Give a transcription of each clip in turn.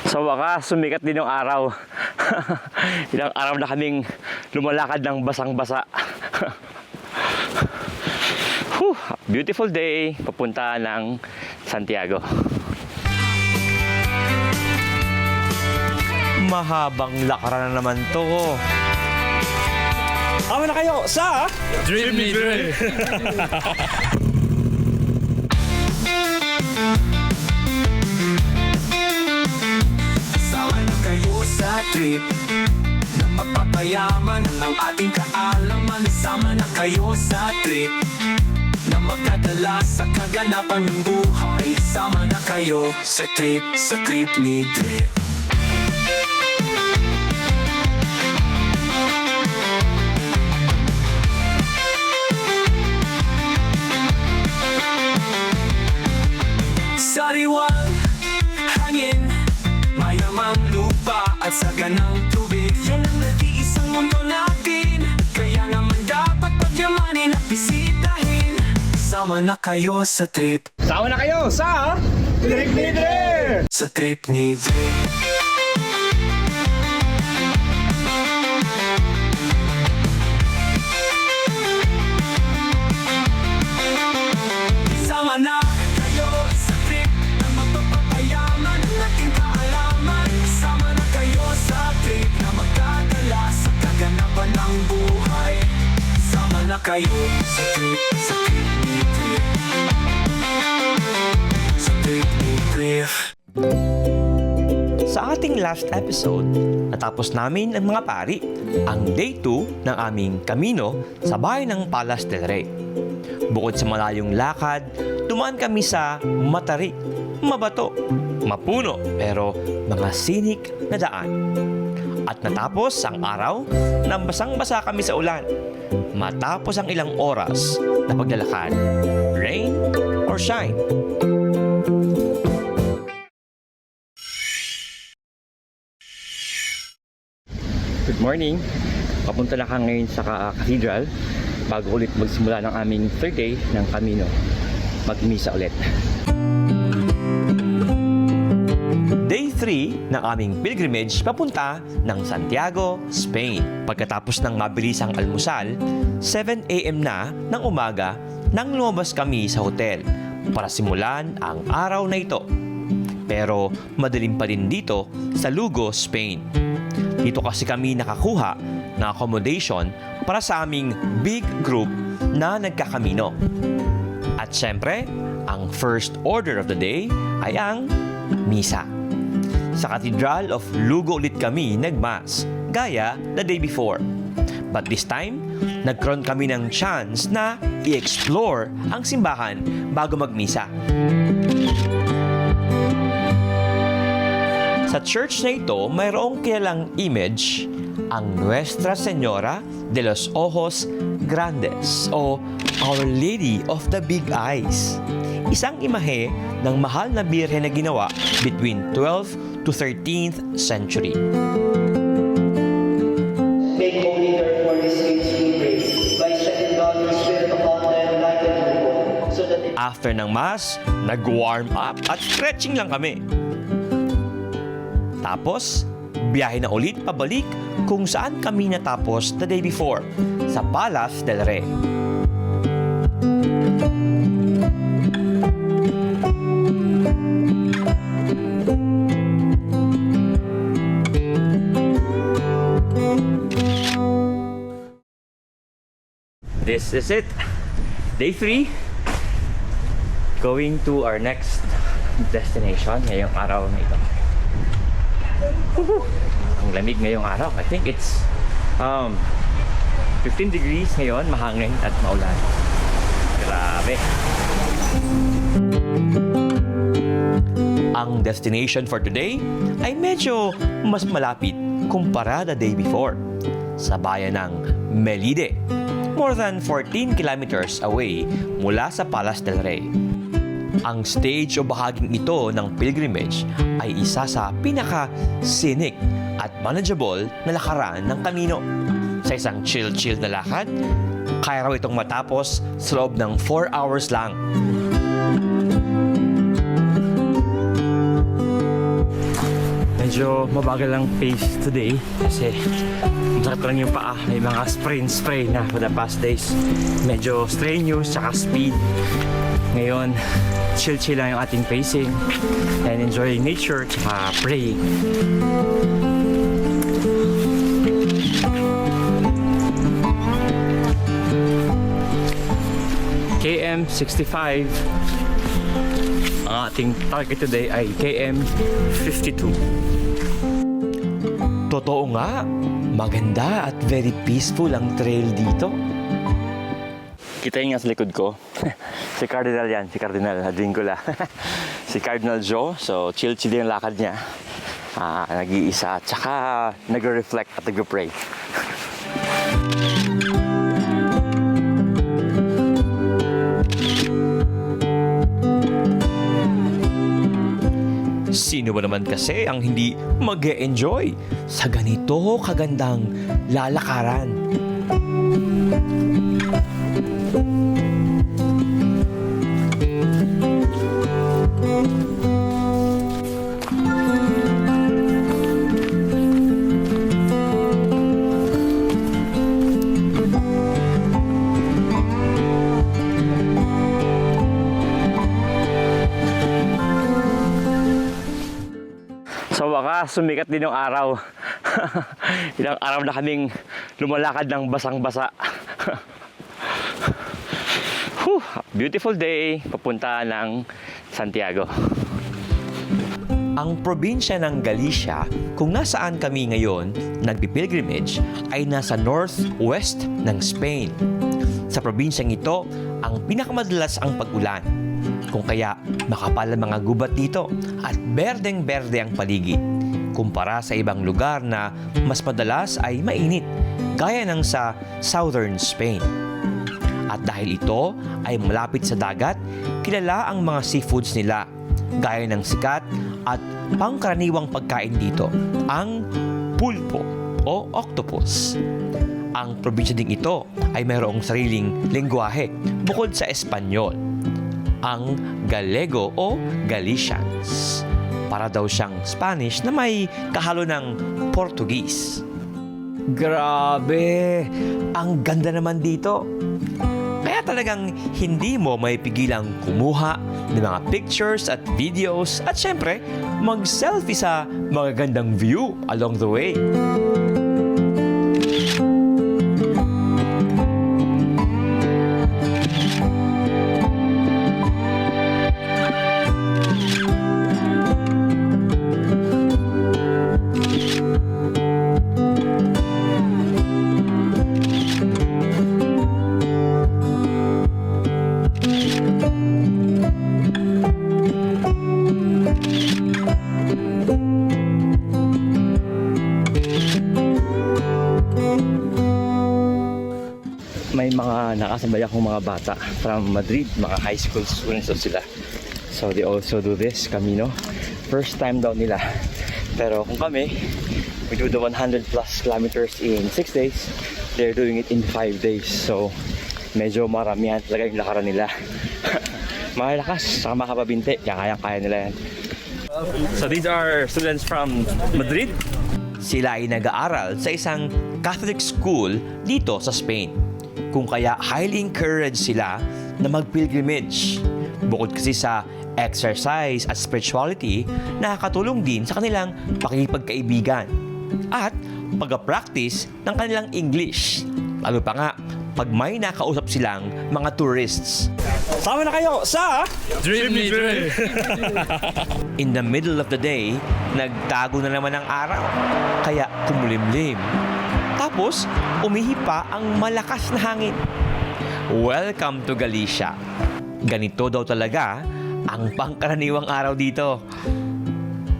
Sa wakas, sumikat din yung araw. Ilang araw na kaming lumalakad ng basang-basa. Whew, beautiful day, papunta ng Santiago. Mahabang lakaran na naman to. Tama na kayo sa Dream ni Dre! Sama na kayo sa trip na mapapayaman ang ating kaalaman. Sama na kayo sa trip na magdadala sa kaganapan ng buhay. Sama na kayo sa trip ni Dre. Sariwang hangin, mayamang lupa at saganang tubig. Yan ang nag-iisang mundo natin, kaya naman dapat pagyamanin at bisitahin. Sama na kayo sa trip. Sama na kayo sa Trip ni Dre! Sa trip ni Dre. Sama na kayo sa trip na magpapayaman ng ating kaalaman. Sama na kayo sa trip na magdadala sa kaganapan ng buhay. Sama na kayo sa trip ni Dre. Sa trip ni Dre. Sa ating last episode, natapos namin ang mga pari ang day 2 ng aming kamino sa bayan ng Palas del Rey. Bukod sa malayong lakad, dumaan kami sa matarik, mabato, mapuno, pero mga scenic na daan. At natapos ang araw na basang-basa kami sa ulan. Matapos ang ilang oras na paglalakad, rain or shine. Good morning! Papunta na ka ngayon sa cathedral bago ulit magsimula ng aming third day ng Camino. Mag-misa ulit. Day 3 ng aming pilgrimage papunta ng Santiago, Spain. Pagkatapos ng mabilisang almusal, 7 a.m. na ng umaga nang lumabas kami sa hotel para simulan ang araw na ito. Pero madilim pa din dito sa Lugo, Spain. Dito kasi kami nakakuha ng accommodation para sa aming big group na nagkakamino. At syempre, ang first order of the day ay ang misa. Sa Cathedral of Lugo ulit kami nagmas, gaya the day before. But this time, nagkaroon kami ng chance na i-explore ang simbahan bago magmisa. Sa church na ito, mayroong kilalang image, ang Nuestra Señora de los Ojos Grandes o Our Lady of the Big Eyes. Isang imahe ng mahal na birhen na ginawa between 12th to 13th century. Make holy therefore these saints, we pray, by shedding God your Spirit upon them like a dew, so that it After ng Mass, nag-warm up at stretching lang kami. Tapos, biyahe na ulit pabalik kung saan kami natapos the day before, sa Palas del Rey. This is it. Day 3. Going to our next destination ngayong araw na ito. Ang lamig ngayong araw. I think it's 15 degrees ngayon, mahangin at maulan. Grabe. Ang destination for today ay medyo mas malapit kumpara the day before. Sa bayan ng Melide, more than 14 kilometers away mula sa Palas del Rey. Ang stage o bahaging ito ng pilgrimage ay isa sa pinaka-scenic at manageable na lakaran ng Camino. Sa isang chill-chill na lakad, kaya raw itong matapos sa loob ng 4 hours lang. medyo mabagal ang pace today kasi masakit lang yung paa. May mga spray na for the past days. Medyo strenuous tsaka speed. Ngayon, chill lang yung ating pacing and enjoying nature tsaka praying. KM 65. Ang ating target today ay KM 52. Totoo nga, maganda at very peaceful ang trail dito. Kita yung nga sa likod ko. Si Cardinal yan, si Cardinal Adingula. Si Cardinal Joe, so chill yung lakad niya. Nag-iisa at saka nag-reflect at nag-pray. Sino ba naman kasi ang hindi mag-e-enjoy sa ganito kagandang lalakaran? Sa wakas, sumikat din yung araw. Ilang araw na kaming lumalakad ng basang-basa. Whew, beautiful day, papunta ng Santiago. Ang probinsya ng Galicia, kung nasaan kami ngayon nagpipilgrimage, ay nasa northwest ng Spain. Sa probinsyang ito, ang pinakamadalas ang pag-ulan. Kung kaya makapal ang mga gubat dito at berdeng-berde ang paligid. Kumpara sa ibang lugar na mas madalas ay mainit, gaya ng sa southern Spain. At dahil ito ay malapit sa dagat, kilala ang mga seafoods nila, gaya ng sikat at pangkaraniwang pagkain dito, ang pulpo o octopus. Ang probinsya ding ito ay mayroong sariling lengguwahe bukod sa Espanyol, ang Gallego o Galicians. Para daw siyang Spanish na may kahalo ng Portuguese. Grabe! Ang ganda naman dito. Kaya talagang hindi mo may pigilang kumuha ng mga pictures at videos at syempre, mag-selfie sa magagandang view along the way. May mga nakasabay akong mga bata from Madrid, mga high school students daw sila. So they also do this Camino. First time daw nila. Pero kung kami, we do the 100 plus kilometers in 6 days. They're doing it in 5 days. So medyo maramihan talaga yung lakaran nila. Malakas, saka makapabinte. Kaya nila yan. So these are students from Madrid. Sila ay nag-aaral sa isang Catholic school dito sa Spain. Kung kaya highly encouraged sila na mag-pilgrimage. Bukod kasi sa exercise at spirituality, nakakatulong din sa kanilang pakikipagkaibigan at pag-practice ng kanilang English. Lalo pa nga, pag may nakausap silang mga tourists. Sama na kayo sa Dream ni Dre! In the middle of the day, nagtago na naman ang araw. Kaya kumulimlim. Tapos, umihipa ang malakas na hangin. Welcome to Galicia. Ganito daw talaga ang pangkaraniwang araw dito.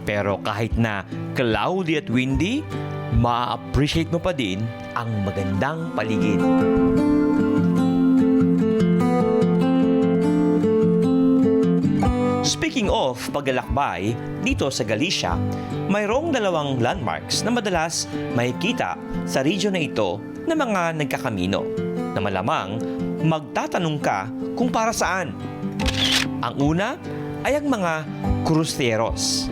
Pero kahit na cloudy at windy, ma-appreciate mo pa din ang magandang paligid. Speaking of paglalakbay, dito sa Galicia, mayroong dalawang landmarks na madalas makikita sa region na ito ng mga nagkakamino na malamang magtatanong ka kung para saan. Ang una ay ang mga cruceros.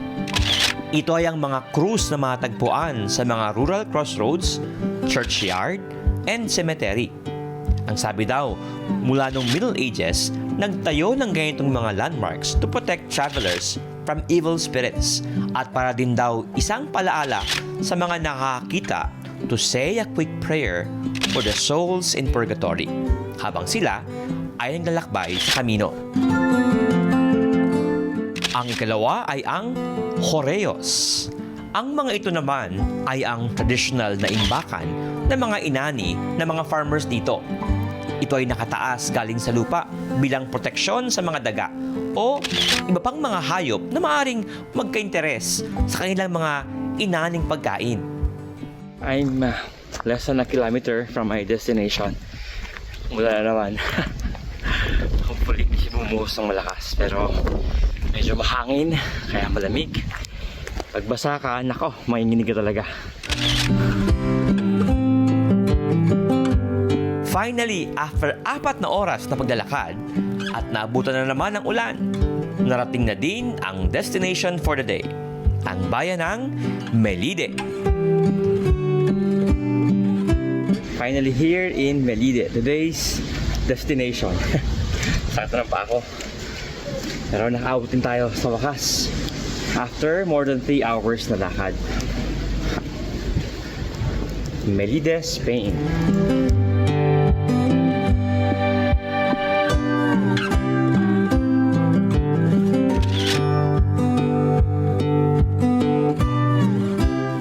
Ito ay ang mga cruise na matagpuan sa mga rural crossroads, churchyard, and cemetery. Ang sabi daw, mula noong Middle Ages, nagtayo ng ganitong mga landmarks to protect travelers from evil spirits at para din daw isang palaala sa mga nakakita to say a quick prayer for the souls in purgatory habang sila ay naglalakbay sa kamino. Ang ikalawa ay ang Horeos. Ang mga ito naman ay ang traditional na imbakan ng mga inani ng mga farmers dito. Ito ay nakataas galing sa lupa bilang proteksyon sa mga daga o iba pang mga hayop na maaring magka-interes sa kanilang mga inaning pagkain. I'm less than a kilometer from my destination. Mula na naman. Hopefully, hindi bumuhos ng malakas. Pero medyo mahangin, kaya malamig. Pagbasa ka, nako, mainginig ka talaga. Finally, after 4 na oras na paglalakad at naabutan na naman ng ulan, narating na din ang destination for the day, ang bayan ng Melide. Finally here in Melide, today's destination. Sakto na pa ako. Pero nakaabot din tayo sa wakas after more than 3 hours na lakad. Melide, Spain.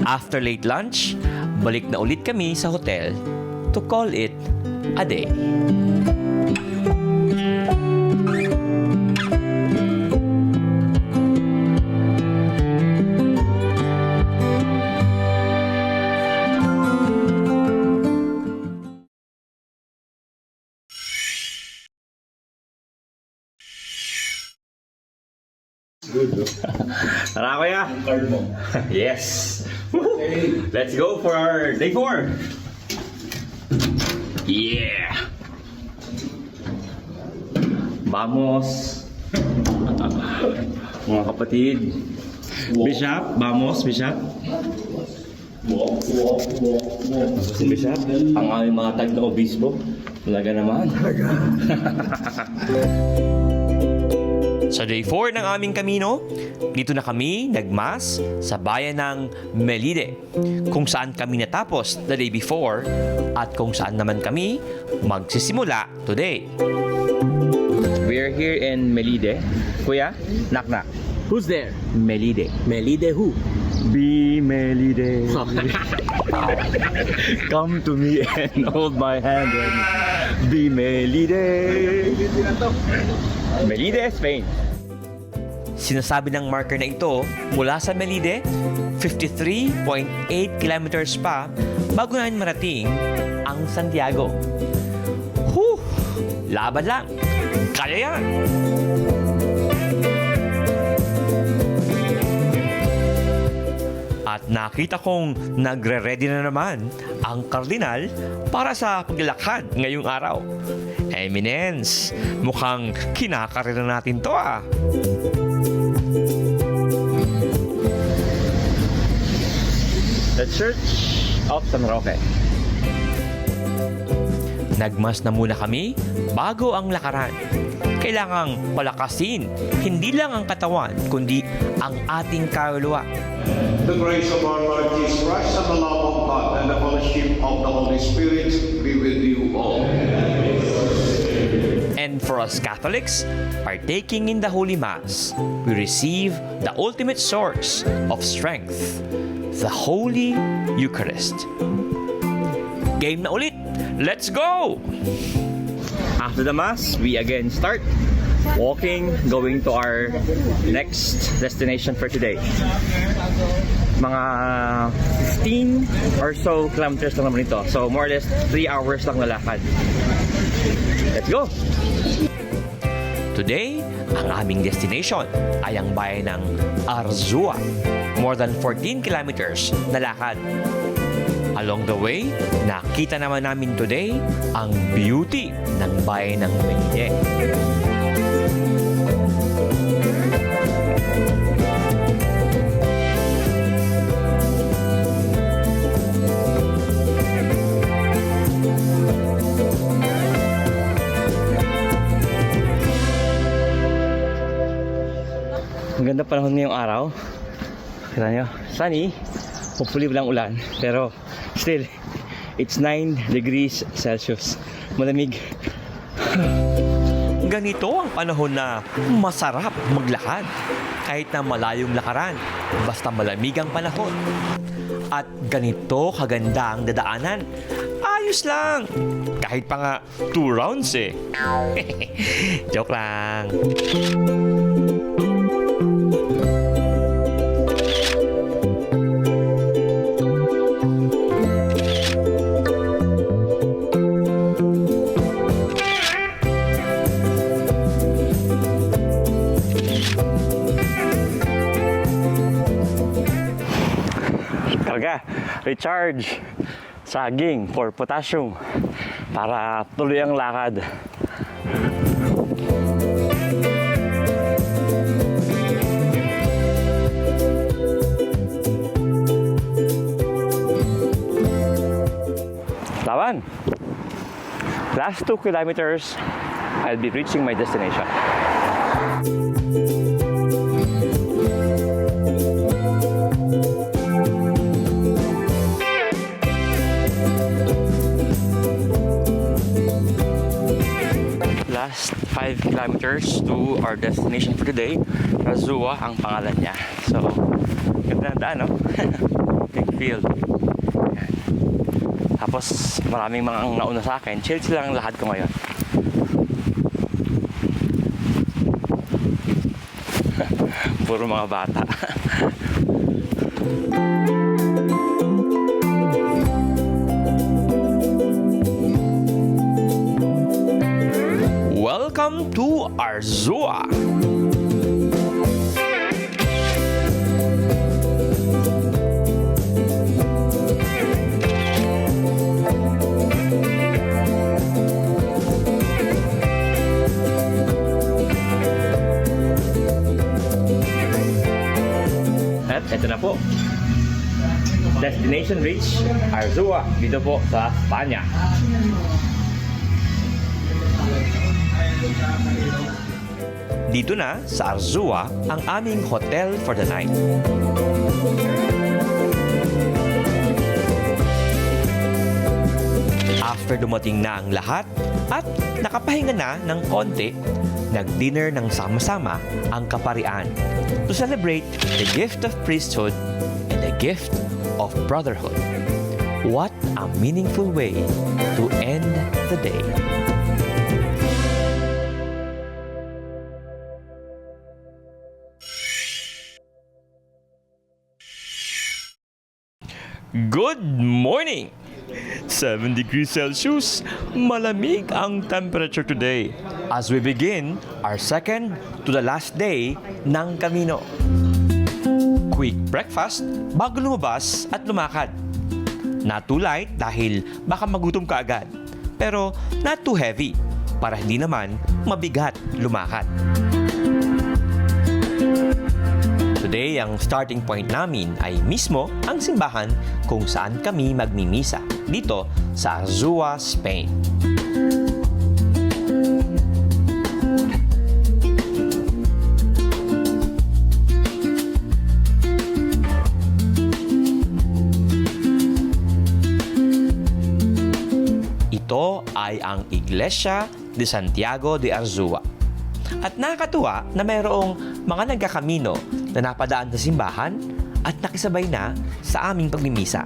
After late lunch, balik na ulit kami sa hotel to call it a day. Tara kuya! Yes! Woohoo! Let's go for our day 4! Yeah! Vamos! Mga kapatid! Bishop! Vamos, Bishop! Si Bishop, ang aming mga tag na obispo. Talaga naman. Sa day 4 ng aming kamino, dito na kami nagmas sa bayan ng Melide, kung saan kami natapos the day before at kung saan naman kami magsisimula today. We're here in Melide. Kuya, knock. Who's there? Melide. Melide who? Be Melide. Come to me and hold my hand and be Melide. Melide, Spain. Sinasabi ng marker na ito, mula sa Melide, 53.8 kilometers pa bago namin marating ang Santiago. Whew! Laban lang! Kaya yan! At nakita kong nagre-ready na naman ang kardinal para sa paglalakad ngayong araw. Eminence, mukhang kinakarera natin to ah. The Church of San Roque. Nagmas na muna kami bago ang lakaran. Kailangang palakasin hindi lang ang katawan kundi ang ating kaluluwa. The grace of our Lord Jesus Christ and the love of God and the fellowship of the Holy Spirit be with you all. And for us Catholics, partaking in the Holy Mass, we receive the ultimate source of strength, the Holy Eucharist. Game na ulit! Let's go! After the Mass, we again start walking, going to our next destination for today. Mga 15 or so kilometers lang naman ito. So more or less 3 hours lang na lakad. Let's go! Today, ang aming destination ay ang bayan ng Arzua. More than 14 kilometers na lakad. Along the way, nakita naman namin today ang beauty ng bayan ng Melide. ganda panahon ngayong araw. Kita nyo, sunny. Hopefully walang ulan. Pero still, it's 9 degrees Celsius. Malamig. Ganito ang panahon na masarap maglakad. Kahit na malayong lakaran, basta malamig ang panahon. At ganito kaganda ang dadaanan. Ayos lang. Kahit pa nga 2 rounds eh. Joke lang. Karga, recharge, saging for potassium para tuloy ang lakad. Laban! Last 2 kilometers, I'll be reaching my destination. Last 5 kilometers to our destination for today. Razua ang pangalan niya. So, ganda ng daan, no? Big field. Yan. Tapos, maraming mga nauna sa akin. Chill lang ang lahat ko ngayon. Puro mga bata. Welcome to Arzua. At ito na po. Destination reach, Arzua. Dito po sa Spanya. Dito na sa Arzua ang aming hotel for the night. After dumating na ang lahat at nakapahinga na ng konti, nag-dinner ng sama-sama ang kaparian to celebrate the gift of priesthood and the gift of brotherhood. What a meaningful way to end the day. Good morning! 7 degrees Celsius, malamig ang temperature today as we begin our second to the last day ng Camino. Quick breakfast bago lumabas at lumakad. Not too light dahil baka magutom ka agad, pero not too heavy para hindi naman mabigat lumakad. Today, ang starting point namin ay mismo ang simbahan kung saan kami magmimisa dito sa Arzua, Spain. Ito ay ang Iglesia de Santiago de Arzua. At nakakatuwa na mayroong mga nagkakamino na napadaan sa simbahan at nakisabay na sa aming pagmimisa.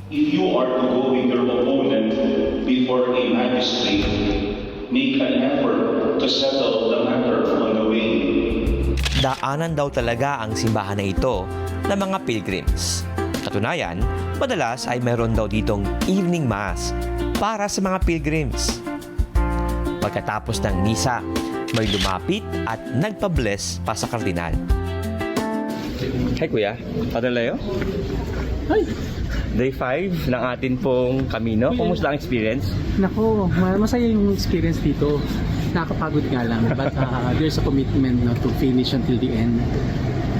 If you are to go with your opponent before a magistrate, make an effort to settle the matter on the way. Daanan daw talaga ang simbahan na ito ng mga pilgrims. Katunayan, madalas ay meron daw ditong evening mass para sa mga pilgrims. Pagkatapos ng misa, may lumapit at nagpa-bless pa sa kardinal. Hi Kuya, Padre Leo. Ay, Day 5 ng atin pong Camino. Kumusta ang experience? nako, masaya yung experience dito. Nakakapagod nga lang, but there's a commitment to finish until the end.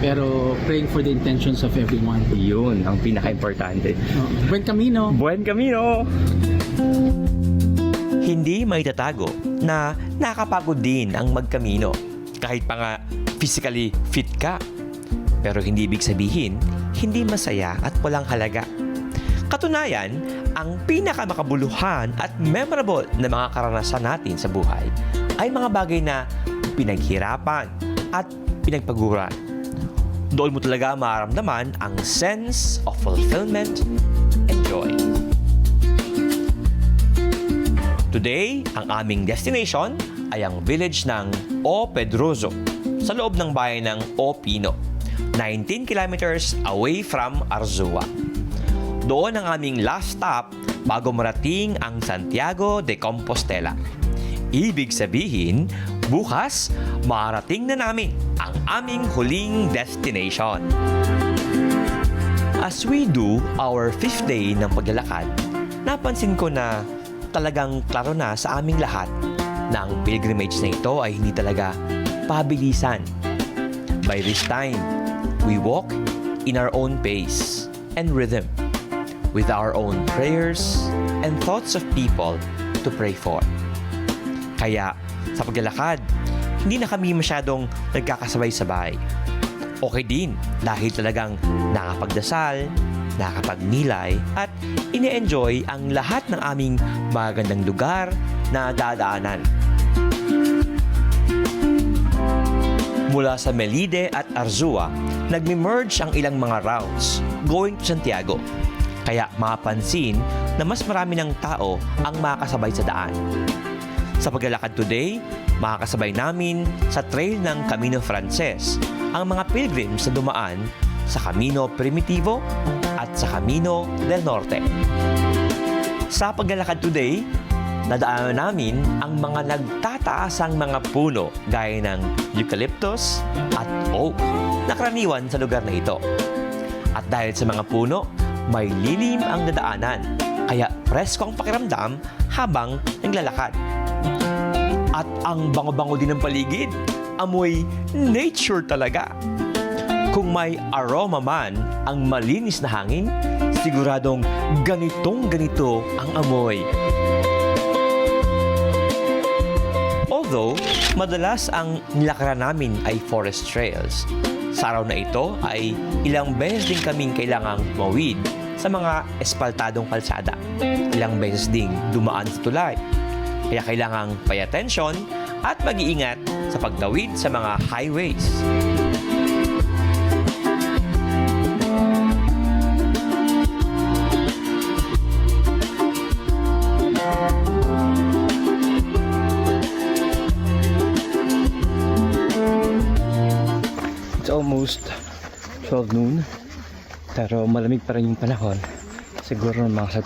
Pero praying for the intentions of everyone. Yun, ang pinaka-importante. Buen camino! Buen Camino! Hindi may tatago na nakapagod din ang magkamino. Kahit pa nga physically fit ka, Pero hindi ibig sabihin, hindi masaya at walang halaga. Katunayan, ang pinakamakabuluhan at memorable na mga karanasan natin sa buhay ay mga bagay na pinaghirapan at pinagpaguran. Doon mo talaga maramdaman ang sense of fulfillment and joy. Today, ang aming destination ay ang village ng O Pedroso sa loob ng bayan ng O Pino, 19 kilometers away from Arzua. Doon ang aming last stop bago marating ang Santiago de Compostela. Ibig sabihin, bukas, marating na namin ang aming huling destination. As we do our 5th day ng paglalakad, napansin ko na talagang klaro na sa aming lahat na ang pilgrimage na ito ay hindi talaga pabilisan. By this time, we walk in our own pace and rhythm, with our own prayers and thoughts of people to pray for. Kaya, sa paglalakad, hindi na kami masyadong nagkakasabay-sabay. Okay din dahil talagang nakapagdasal, nakapagnilay, at ine-enjoy ang lahat ng aming magandang lugar na dadaanan. Mula sa Melide at Arzua, nagme-merge ang ilang mga routes going to Santiago. Kaya mapapansin na mas marami ng tao ang makakasabay sa daan. Sa paglalakad today, makakasabay namin sa trail ng Camino Frances ang mga pilgrims na dumaan sa Camino Primitivo at sa Camino del Norte. Sa paglalakad today, nadaanan namin ang mga nagtataasang mga puno gaya ng eucalyptus at oak na karaniwan sa lugar na ito. At dahil sa mga puno, may lilim ang dadaanan, kaya presko ang pakiramdam habang naglalakad. At ang bango-bango din ng paligid, amoy nature talaga. Kung may aroma man ang malinis na hangin, siguradong ganitong-ganito ang amoy. Although, madalas ang nilakaran namin ay forest trails, sa araw na ito ay ilang beses din kaming kailangang mawid sa mga espaltadong kalsada. Ilang beses ding dumaan sa tulay. Kaya kailangang pay attention at mag-iingat sa pagtawid sa mga highways. It's almost 12 noon, pero malamig pa rin yung panahon. Siguro mga sa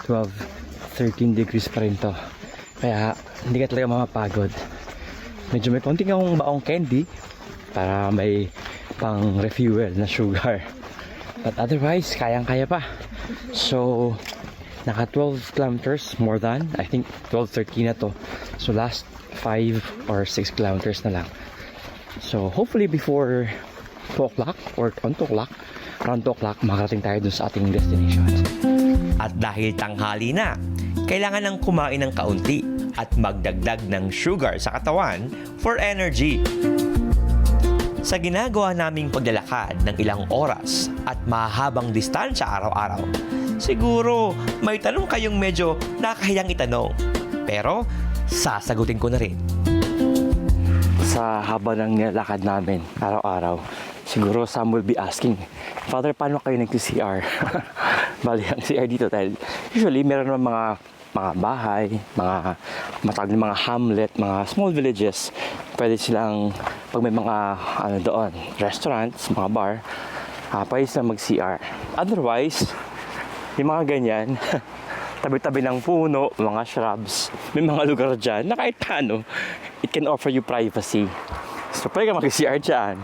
12-13 degrees pa rin to. Kaya hindi ka talaga mapapagod. Medyo may konting akong baong candy para may pang refuel na sugar. But otherwise, kayang-kaya pa. So, naka 12 kilometers more than, I think 12-13 na to. So last 5 or 6 kilometers na lang. So hopefully before 2 o'clock or 1 o'clock, around 2 o'clock, makarating tayo dun sa ating destination. At dahil tanghali na, kailangan ng kumain ng kaunti at magdagdag ng sugar sa katawan for energy. Sa ginagawa naming paglalakad ng ilang oras at mahabang distansya araw-araw, siguro may tanong kayong medyo nakahiyang itanong. Pero sasagutin ko na rin. Sa haba ng nilalakad namin araw-araw, siguro some will be asking, Father, paano kayo nag-CR? Bali, ang CR dito dahil usually meron naman mga bahay, mga matawag na mga hamlet, mga small villages. Pwede silang, pag may mga doon, restaurants, mga bar, pwede silang mag-CR. Otherwise, yung mga ganyan, tabi-tabi ng puno, mga shrubs, may mga lugar dyan na kahit paano, it can offer you privacy. So, pwede ka mag-CR dyan.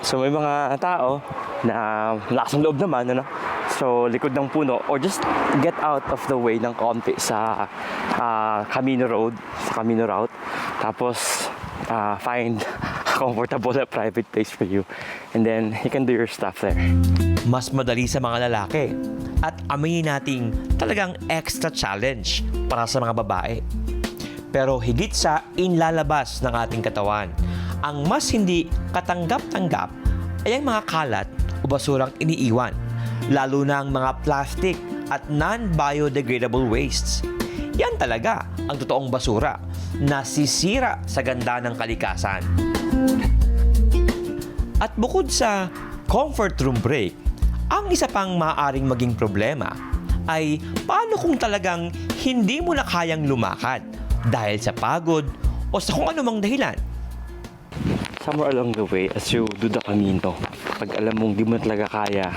So, may mga tao na lakas ng loob naman, ano? So, likod ng puno or just get out of the way ng konti sa Camino Road, sa Camino Route. Tapos, find a comfortable na private place for you. And then, you can do your stuff there. Mas madali sa mga lalaki at aminin nating talagang extra challenge para sa mga babae. Pero higit sa inlalabas ng ating katawan, ang mas hindi katanggap-tanggap ay ang mga kalat o basurang iniiwan, lalo na ang mga plastic at non-biodegradable wastes. Yan talaga ang totoong basura na sisira sa ganda ng kalikasan. At bukod sa comfort room break, ang isa pang maaaring maging problema ay paano kung talagang hindi mo na kayang lumakad dahil sa pagod o sa kung anumang dahilan. Somewhere along the way, as you do the camino, pag alam mong di mo na talaga kaya,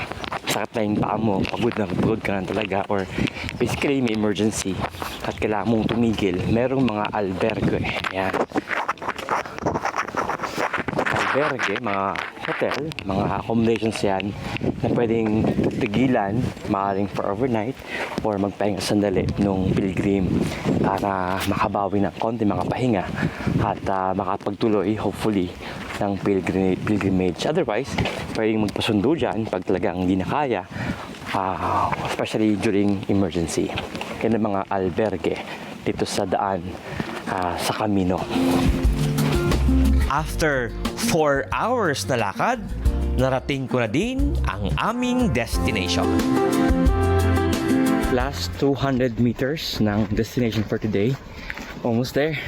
sakit na yung paa mo, pagod ka na talaga, or basically may emergency at kailangan mong tumigil, merong mga albergue. Yan. Albergue, mga hotel, mga accommodations yan na pwedeng tigilan, maaaring for overnight or magpahinga sandali nung pilgrim para makabawi ng konti mga pahinga at makapagtuloy hopefully ng pilgrimage. Otherwise, pwedeng magpasundo dyan pag talagang hindi na kaya, especially during emergency. Yan ang mga albergue dito sa daan sa Camino. After 4 hours na lakad, narating ko na din ang aming destination. Last 200 meters ng destination for today. Almost there.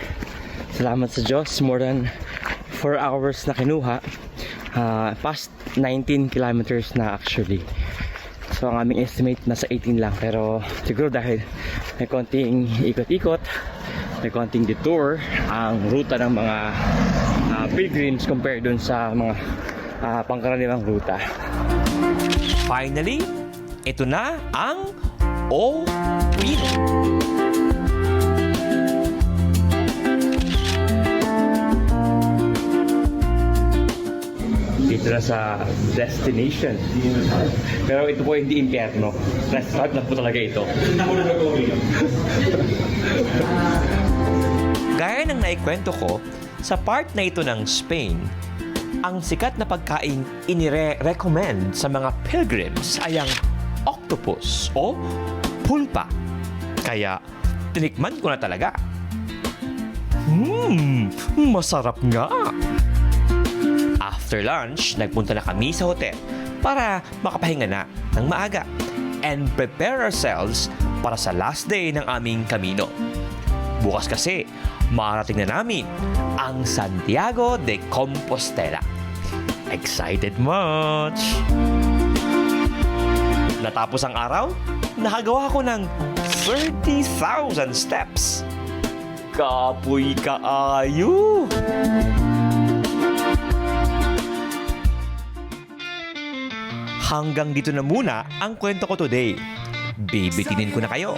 Salamat sa Diyos. More than 4 hours na kinuha. Past 19 kilometers na actually. So ang aming estimate nasa 18 lang. Pero siguro dahil may konting ikot-ikot, may konting detour ang ruta ng mga pilgrims compared dun sa mga pangkaraniwang ruta. Finally, ito na ang O Pino. Dito na sa destination. Pero ito po hindi impyerno. Restaurant na po talaga ito. Gaya ng naikwento ko, sa part na ito ng Spain, ang sikat na pagkain inire-recommend sa mga pilgrims ay ang octopus o pulpa. Kaya tinikman ko na talaga. Masarap nga! After lunch, nagpunta na kami sa hotel para makapahinga na ng maaga and prepare ourselves para sa last day ng aming Camino. Bukas kasi, marating na namin ang Santiago de Compostela. Excited much! Natapos ang araw, nakagawa ko ng 30,000 steps. Kapoy kaayo! Hanggang dito na muna ang kwento ko today. Bibitinin ko na kayo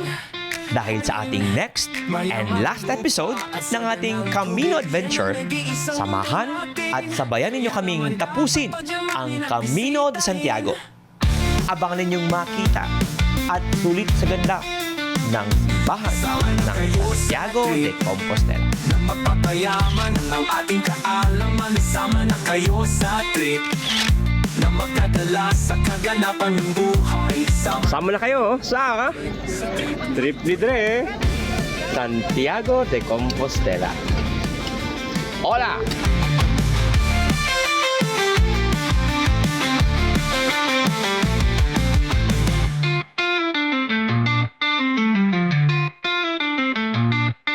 dahil sa ating next and last episode ng ating Camino Adventure. Samahan at sabayan ninyo kaming tapusin ang Camino de Santiago. Abangan ninyong makita at sulit sa ganda ng simbahan ng Santiago de Compostela. Mapapakayaman ang ating kaalaman. Sama na kayo sa trip na magdadala sa kaganapan ng buhay. Sama na kayo sa trip ni Dre, Santiago de Compostela. Hola!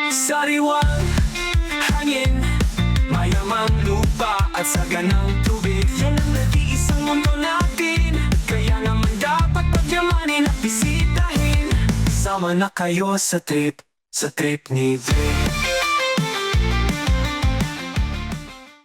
Sariwang hangin, mayamang lupa at saganang tubig. Yan ang nag-iisang mundo natin. Kaya naman dapat pagyamanin at bisitahin. Sama na kayo sa trip ni Dre.